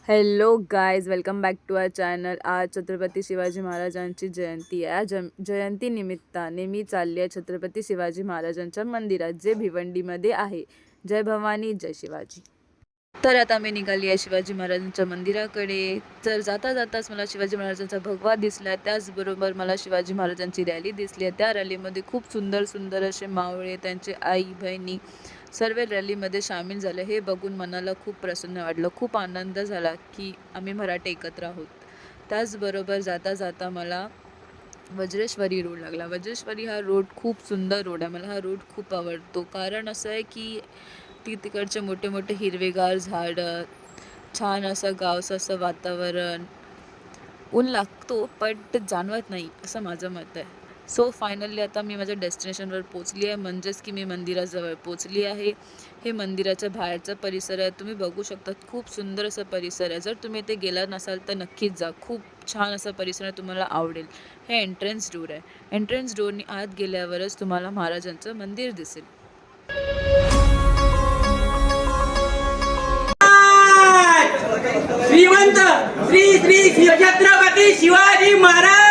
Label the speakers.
Speaker 1: Hello guys, welcome back to our channel. आज छत्रपती शिवाजी महाराजांची जयंती आहे. जयंती निमित्ताने मी चालली आहे छत्रपती शिवाजी महाराजांच्या मंदिरात, जे भिवंडीमध्ये आहे. जय भवानी, जय शिवाजी. तर आता मी निघाली आहे शिवाजी महाराजांच्या मंदिराकडे. तर जाता जाताच मला शिवाजी महाराजांचा भगवा दिसला. त्याचबरोबर मला शिवाजी महाराजांची रॅली दिसली आहे. त्या रॅलीमध्ये खूप सुंदर सुंदर असे मावळे, त्यांचे आई बहिणी सर्व रॅलीमध्ये सामील झाले. हे बघून मनाला खूप प्रसन्न वाटलं. खूप आनंद झाला की आम्ही मराठे एकत्र आहोत. त्याचबरोबर जाता जाता मला वज्रेश्वरी रोड लागला. वज्रेश्वरी हा रोड खूप सुंदर रोड आहे. मला हा रोड खूप आवडतो. कारण असं आहे की तिकडचे मोठे मोठे हिरवेगार झाडं, छान असं गावचं असं वातावरण. ऊन लागतो बट जाणवत नाही, असं माझं मत आहे. सो फायनली आता मी माझ्या डेस्टिनेशनवर पोचली आहे, म्हणजेच की मी मंदिराजवळ पोचली आहे. हे मंदिराच्या बाहेरचा परिसर आहे. तुम्ही बघू शकता, खूप सुंदर असा परिसर आहे. जर तुम्ही इथे गेला नसाल तर नक्कीच जा. खूप छान असा परिसर आहे, तुम्हाला आवडेल. हे एंट्रन्स डोर आहे. एंट्रन्स डोरनी आत गेल्यावरच तुम्हाला महाराजांचं मंदिर दिसेल.
Speaker 2: श्रीमंत श्री श्री छत्रपती शिवाजी महाराज